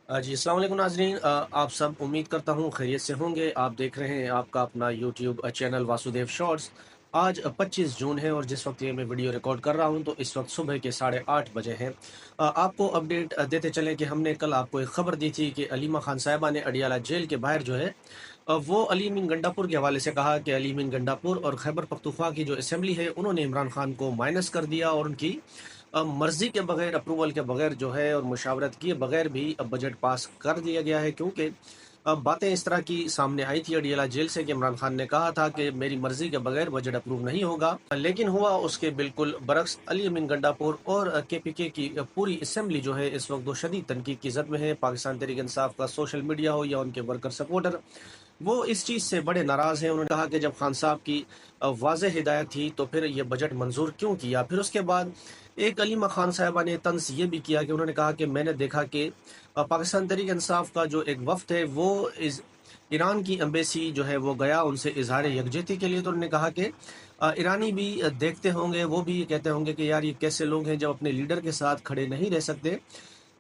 जी, अस्सलाम वालेकुम नाज़रीन। आप सब उम्मीद करता हूँ खैरियत से होंगे। आप देख रहे हैं आपका अपना यूट्यूब चैनल वासुदेव शॉर्ट्स। आज 25 जून है और जिस वक्त ये मैं वीडियो रिकॉर्ड कर रहा हूँ तो इस वक्त सुबह के 8:30 बजे हैं। आपको अपडेट देते चलें कि हमने कल आपको एक खबर दी थी कि अलीमा खान साहिबा ने अडियाला जेल के बाहर जो है वो अली मीन गंडापुर के हवाले से कहा कि अली मीन गंडापुर और खैबर पख्तूनख्वा की जो असेंबली है उन्होंने इमरान खान को माइनस कर दिया और उनकी मर्जी के बगैर, अप्रूवल के बगैर जो है और मुशावरत किए बगैर भी अब बजट पास कर दिया गया है, क्योंकि बातें इस तरह की सामने आई थी अडियाला जेल से कि इमरान खान ने कहा था कि मेरी मर्जी के बगैर बजट अप्रूव नहीं होगा, लेकिन हुआ उसके बिल्कुल बरक्स। अली अमीन गंडापुर और केपीके की पूरी असेंबली जो है इस वक्त दो शदीद तनकीद की जद में है। पाकिस्तान तहरीक इंसाफ का सोशल मीडिया हो या उनके वर्कर सपोर्टर, वो इस चीज़ से बड़े नाराज़ हैं। उन्होंने कहा कि जब खान साहब की वाज़ेह हिदायत थी तो फिर ये बजट मंजूर क्यों किया। फिर उसके बाद एक अलीमा खान साहिबा ने तंज ये भी किया कि उन्होंने कहा कि मैंने देखा कि पाकिस्तान तहरीक इंसाफ का जो एक वफ्द है वो इस ईरान की एम्बेसी जो है वो गया उनसे इजहार यकजहती के लिए। तो उन्होंने कहा कि ईरानी भी देखते होंगे, वो भी ये कहते होंगे कि यार ये कैसे लोग हैं जब अपने लीडर के साथ खड़े नहीं रह सकते,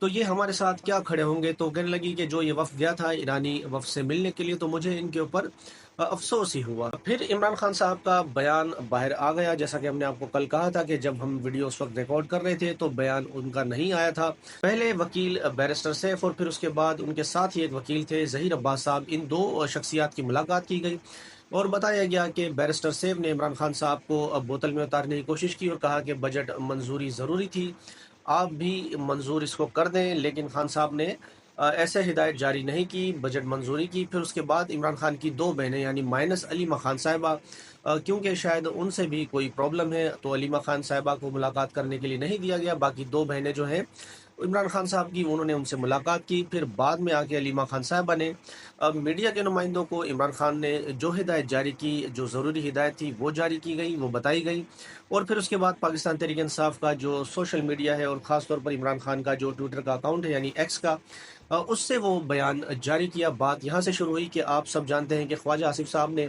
तो ये हमारे साथ क्या खड़े होंगे। तो कहने लगी कि जो ये वफ़द गया था ईरानी वफ़द से मिलने के लिए, तो मुझे इनके ऊपर अफसोस ही हुआ। फिर इमरान खान साहब का बयान बाहर आ गया, जैसा कि हमने आपको कल कहा था कि जब हम वीडियो उस वक्त रिकॉर्ड कर रहे थे तो बयान उनका नहीं आया था। पहले वकील बैरिस्टर सैफ और फिर उसके बाद उनके साथ ही एक वकील थे ज़हीर अब्बास साहब, इन दो शख्सियात की मुलाकात की गई और बताया गया कि बैरिस्टर सैफ ने इमरान खान साहब को बोतल में उतारने की कोशिश की और कहा कि बजट मंजूरी ज़रूरी थी, आप भी मंजूर इसको कर दें। लेकिन खान साहब ने ऐसे हिदायत जारी नहीं की, बजट मंजूरी की। फिर उसके बाद इमरान खान की दो बहनें यानी माइनस अलीमा खान साहिबा, क्योंकि शायद उनसे भी कोई प्रॉब्लम है तो अलीमा खान साहिबा को मुलाकात करने के लिए नहीं दिया गया। बाकी दो बहनें जो हैं इमरान खान साहब की, उन्होंने उनसे मुलाकात की। फिर बाद में आके अलीमा खान साहिबा ने मीडिया के नुमाइंदों को इमरान खान ने जो हिदायत जारी की, जो ज़रूरी हिदायत थी वो जारी की गई, वो बताई गई। और फिर उसके बाद पाकिस्तान तहरीक इंसाफ का जो सोशल मीडिया है और ख़ास तौर पर इमरान खान का जो ट्विटर का अकाउंट है यानी एक्स का, उससे वो बयान जारी किया। बात यहाँ से शुरू हुई कि आप सब जानते हैं कि ख्वाजा आसिफ साहब ने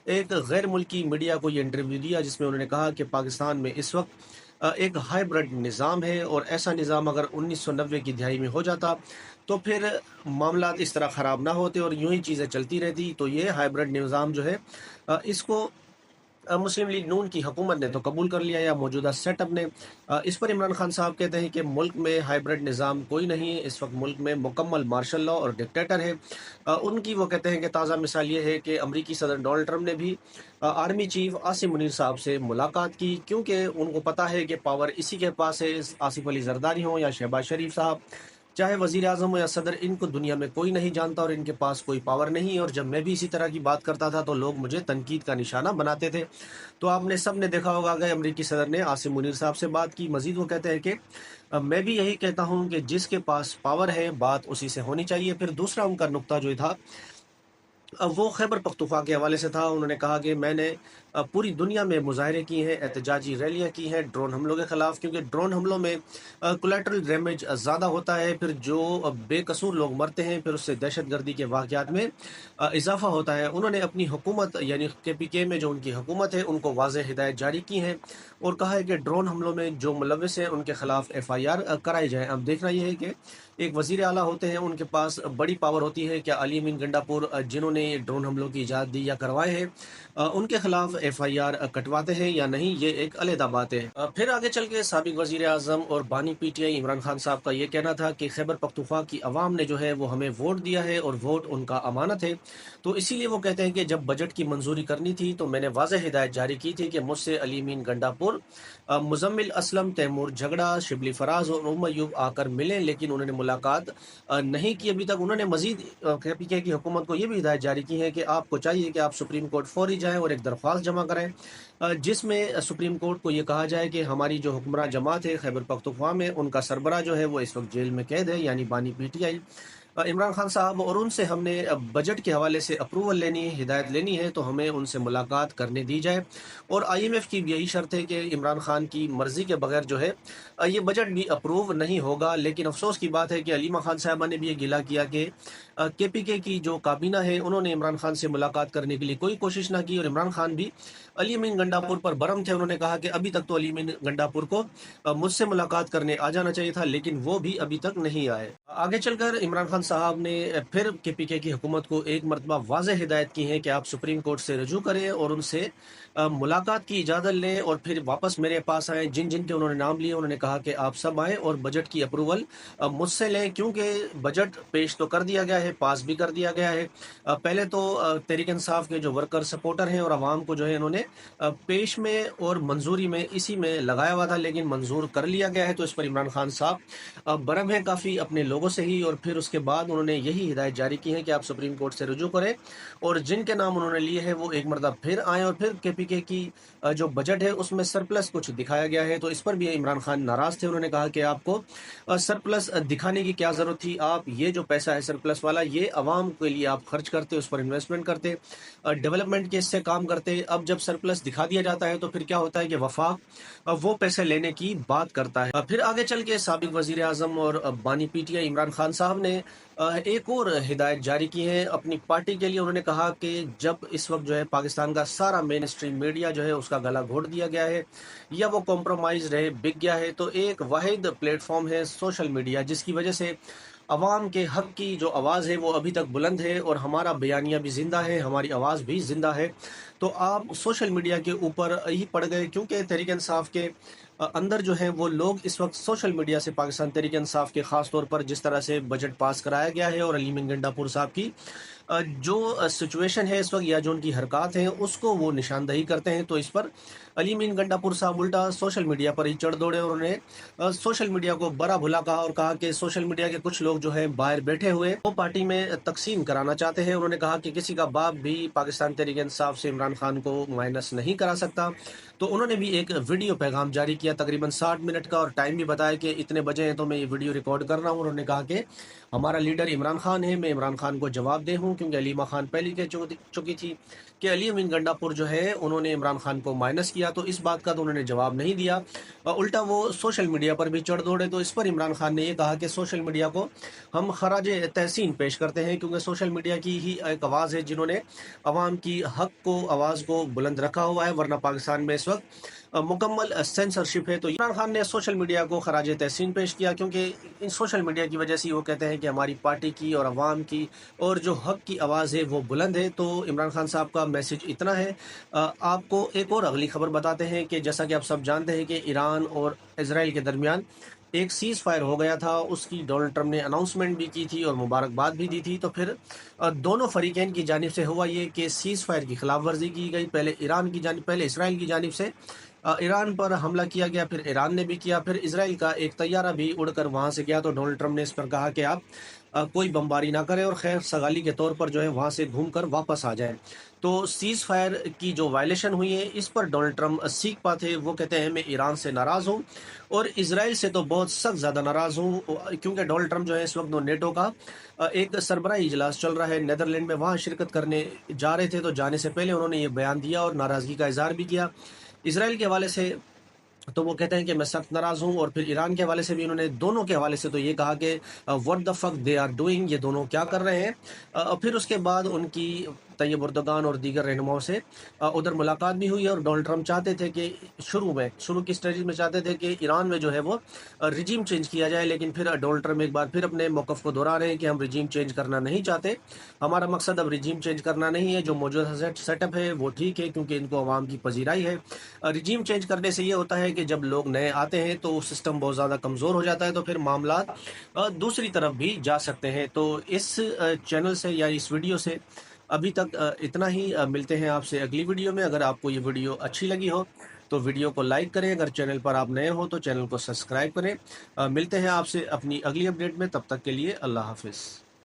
एक गैर मुल्की मीडिया को ये इंटरव्यू दिया जिसमें उन्होंने कहा कि पाकिस्तान में इस वक्त एक हाइब्रिड निज़ाम है और ऐसा निज़ाम अगर 1990 की दिहाई में हो जाता तो फिर मामला इस तरह ख़राब ना होते और यूं ही चीज़ें चलती रहती। तो ये हाइब्रिड निज़ाम जो है इसको मुस्लिम लीग नून की हुकूमत ने तो कबूल कर लिया या मौजूदा सेटअप ने। इस पर इमरान खान साहब कहते हैं कि मुल्क में हाइब्रिड निज़ाम कोई नहीं है, इस वक्त मुल्क में मुकम्मल मार्शल लॉ और डिक्टेटर है। उनकी वो कहते हैं कि ताज़ा मिसाल ये है कि अमरीकी सदर डोनाल्ड ट्रंप ने भी आर्मी चीफ आसिम मुनीर साहब से मुलाकात की, क्योंकि उनको पता है कि पावर इसी के पास है। आसिफ अली जरदारी हों या शहबाज शरीफ साहब, चाहे वजीर आजम हो या सदर, इनको दुनिया में कोई नहीं जानता और इनके पास कोई पावर नहीं है। और जब मैं भी इसी तरह की बात करता था तो लोग मुझे तनकीद का निशाना बनाते थे। तो आपने सब ने देखा होगा कि अमरीकी सदर ने आसिम मुनीर साहब से बात की। मजीद वो कहते हैं कि मैं भी यही कहता हूँ कि जिसके पास पावर है बात उसी से होनी चाहिए। फिर दूसरा उनका नुक्ता जो था वो खैबर पख्तूनख्वा के हवाले से था। उन्होंने कहा कि मैंने पूरी दुनिया में मुजाहरे किए हैं, एहतजाजी रैलियाँ की हैं ड्रोन हमलों के ख़िलाफ़, क्योंकि ड्रोन हमलों में कोलेटरल डैमेज ज़्यादा होता है। फिर जो बेकसूर लोग मरते हैं फिर उससे दहशत गर्दी के वाक़यात में इजाफ़ा होता है। उन्होंने अपनी हुकूमत यानी केपीके में जो उनकी हुकूमत है उनको वाज़ेह हिदायत जारी की हैं और कहा है कि ड्रोन हमलों में जो मुलविस हैं उनके ख़िलाफ़ FIR कराई जाए। अब देखना यह है कि एक वज़ीर आला होते हैं, उनके पास बड़ी पावर होती है। क्या अली अमीन गंडापुर जिन्होंने ड्रोन हमलों की इजाज़त दी या करवाए हैं, उनके खिलाफ FIR कटवाते हैं या नहीं, ये एक अलहदा बात है। फिर आगे चल के साबिक वज़ीर आज़म और बानी PTI इमरान खान साहब का ये कहना था कि खैबर पख्तूनख्वा की आवाम ने जो है वो हमें वोट दिया है और वोट उनका अमानत है। तो इसीलिए वो कहते हैं कि जब बजट की मंजूरी करनी थी तो मैंने वाज़ेह हिदायत जारी की थी कि मुझसे अली अमीन गंडापुर, मुजम्मिल असलम, तैमूर झगड़ा, शिबली फराज और उम अयूब आकर मिलें, लेकिन उन्होंने मुलाकात नहीं की अभी तक। उन्होंने मजीद KPK की हुकूमत को ये भी हिदायत जारी की है कि आपको चाहिए कि आप सुप्रीम कोर्ट फौरी जाएं और एक दरख्वास्त जमा करें जिसमें सुप्रीम कोर्ट को ये कहा जाए कि हमारी जो हुक्मरान जमात है खैबर पख्तूनख्वा में, उनका सरबरा जो है वो इस वक्त जेल में कैद है यानी बानी PTI इमरान खान साहब, और उनसे हमने बजट के हवाले से अप्रूवल लेनी है, हिदायत लेनी है, तो हमें उनसे मुलाकात करने दी जाए। और IMF की भी यही शर्त है कि इमरान खान की मर्ज़ी के बगैर जो है ये बजट भी अप्रूव नहीं होगा। लेकिन अफसोस की बात है कि अलीमा खान साहबा ने भी ये गिला किया कि KPK की जो काबीना है उन्होंने इमरान खान से मुलाकात करने के लिए कोई कोशिश ना की और इमरान खान भी अली अमीन गंडापुर पर बरम थे। उन्होंने कहा कि अभी तक तो अली अमीन गंडापुर को मुझसे मुलाकात करने आ जाना चाहिए था, लेकिन वो भी अभी तक नहीं आए। आगे चलकर इमरान खान साहब ने फिर केपीके की हुकूमत को एक मरतबा वाज़ेह हिदायत की है कि आप सुप्रीम कोर्ट से रजू करें और उनसे मुलाकात की इजाज़त लें और फिर वापस मेरे पास आएँ। जिन जिन के उन्होंने नाम लिए उन्होंने कहा कि आप सब आएँ और बजट की अप्रूवल मुझसे लें, क्योंकि बजट पेश तो कर दिया गया है, पास भी कर दिया गया है। पहले तो तहरीक इंसाफ के जो वर्कर सपोर्टर हैं और आवाम को जो है इन्होंने पेश में और मंजूरी में इसी में लगाया हुआ था, लेकिन मंजूर कर लिया गया है। तो इस पर इमरान खान साहब बरहम है काफ़ी अपने लोगों से ही, और फिर उसके बाद उन्होंने यही हिदायत जारी की है कि आप सुप्रीम कोर्ट से रुजू करें और जिनके नाम उन्होंने लिए हैं वो एक मरतबा फिर आएँ और फिर केपीके की जो बजट है उसमें सरप्लस कुछ दिखाया गया है। तो इस पर भी इमरान खान नाराज़ थे। उन्होंने कहा कि आपको सरप्लस दिखाने की क्या ज़रूरत थी, आप ये जो पैसा है सरप्लस वाला ये अवाम के लिए आप खर्च करते, उस पर इन्वेस्टमेंट करते, डेवलपमेंट के इससे काम करते। अब जब सरप्लस दिखा दिया जाता है तो फिर क्या होता है कि वफाक वो पैसे लेने की बात करता है। फिर आगे चल के साबिक वजीर आजम और बानी पीटीआई इमरान खान साहब ने एक और हिदायत जारी की है अपनी पार्टी के लिए। उन्होंने कहा कि जब इस वक्त जो है पाकिस्तान का सारा मेन स्ट्रीम मीडिया जो है उसका गला घोट दिया गया है या वो कॉम्प्रोमाइज रहे, बिक गया है, तो एक वाहिद प्लेटफॉर्म है सोशल मीडिया, जिसकी वजह से अवाम के हक की जो आवाज़ है वो अभी तक बुलंद है और हमारा बयानिया भी ज़िंदा है, हमारी आवाज़ भी ज़िंदा है। तो आप सोशल मीडिया के ऊपर ही पड़ गए, क्योंकि तहरीक इंसाफ के अंदर जो है वो लोग इस वक्त सोशल मीडिया से पाकिस्तान तहरीक इंसाफ के ख़ास तौर पर जिस तरह से बजट पास कराया गया है और अली मीन गंडापुर साहब की जो सिचुएशन है इस वक्त या जो उनकी हरकत हैं उसको वो निशानदही करते हैं। तो इस पर अली मीन गंडापुर साहब उल्टा सोशल मीडिया पर ही चढ़ दौड़े और उन्होंने सोशल मीडिया को बड़ा भला कहा और कहा कि सोशल मीडिया के कुछ लोग जो है बाहर बैठे हुए वो पार्टी में तकसीम कराना चाहते हैं। उन्होंने कहा कि किसी का बाप भी पाकिस्तान तहरीक इंसाफ से इमरान खान को माइनस नहीं करा सकता। तो उन्होंने भी एक वीडियो पैगाम जारी किया तकरीबन 60 मिनट का और टाइम भी बताया कि इतने बजे हैं तो मैं ये वीडियो रिकॉर्ड कर रहा हूँ। उन्होंने कहा कि हमारा लीडर इमरान खान है, मैं इमरान खान को जवाब दे हूँ, क्योंकि अलीमा खान पहले कह चुकी थी कि अली अमीन गंडापुर जो है उन्होंने इमरान खान को माइनस किया। तो इस बात का तो उन्होंने जवाब नहीं दिया, उल्टा वो सोशल मीडिया पर भी चढ़ दौड़े। तो इस पर इमरान खान ने ये कहा कि सोशल मीडिया को हम खराज तहसीन पेश करते हैं, क्योंकि सोशल मीडिया की ही एक आवाज़ है जिन्होंने अवाम की हक को आवाज़ को बुलंद रखा हुआ है, वरना पाकिस्तान में इस वक्त मुकम्मल सेंसरशिप है। तो इमरान खान ने सोशल मीडिया को खराज तहसीन पेश किया, क्योंकि इन सोशल मीडिया की वजह से वो कहते हैं कि हमारी पार्टी की और अवाम की और जो हक की आवाज़ है वो बुलंद है। तो इमरान खान साहब का मैसेज इतना है। आपको एक और अगली खबर बताते हैं कि जैसा कि आप सब जानते हैं कि ईरान और इजराइल के दरमियान एक सीज़ फायर हो गया था, उसकी डोनाल्ड ट्रंप ने अनाउंसमेंट भी की थी और मुबारकबाद भी दी थी। तो फिर दोनों फरीकैन की जानिब से हुआ ये कि सीज़ फायर की खिलाफ वर्जी की गई, पहले इसराइल की जानिब से ईरान पर हमला किया गया, फिर ईरान ने भी किया, फिर इसराइल का एक तैयारा भी उड़कर वहाँ से गया। तो डोनाल्ड ट्रंप ने इस पर कहा कि आप कोई बमबारी ना करें और खैर सगाली के तौर पर जो है वहाँ से घूमकर वापस आ जाएं। तो सीज़ फायर की जो वायलेशन हुई है इस पर डोनाल्ड ट्रंप सीख पाते, वो कहते हैं मैं ईरान से नाराज़ हूँ और इसराइल से तो बहुत सख्त ज़्यादा नाराज़ हूँ, क्योंकि डोनाल्ड ट्रंप जो है इस वक्त नेटो का एक सरबराही इजलास चल रहा है नीदरलैंड में, वहाँ शिरकत करने जा रहे थे। तो जाने से पहले उन्होंने ये बयान दिया और नाराज़गी का इजहार भी किया इसराइल के हवाले से। तो वो कहते हैं कि मैं सख्त नाराज़ हूँ, और फिर ईरान के हवाले से भी उन्होंने दोनों के हवाले से तो ये कहा कि what the fuck they are doing, ये दोनों क्या कर रहे हैं। फिर उसके बाद उनकी तैयब उर्दगान और दीगर रहनुमाओं से उधर मुलाकात भी हुई और डोनाल्ड ट्रंप चाहते थे कि शुरू की स्ट्रेटजी में चाहते थे कि ईरान में जो है वो रिजीम चेंज किया जाए, लेकिन फिर डोनाल्ड ट्रंप एक बार फिर अपने मौक़िफ़ को दोहरा रहे हैं कि हम रिजीम चेंज करना नहीं चाहते, हमारा मकसद अब रिजीम चेंज करना नहीं है, जो मौजूदा सेटअप है वो ठीक है क्योंकि इनको अवाम की पजीराई है। रिजीम चेंज करने से ये होता है कि जब लोग नए आते हैं तो सिस्टम बहुत ज़्यादा कमज़ोर हो जाता है, तो फिर मामला दूसरी तरफ भी जा सकते हैं। तो इस चैनल से या इस वीडियो से अभी तक इतना ही। मिलते हैं आपसे अगली वीडियो में। अगर आपको ये वीडियो अच्छी लगी हो तो वीडियो को लाइक करें, अगर चैनल पर आप नए हो तो चैनल को सब्सक्राइब करें। मिलते हैं आपसे अपनी अगली अपडेट में, तब तक के लिए अल्लाह हाफिज़।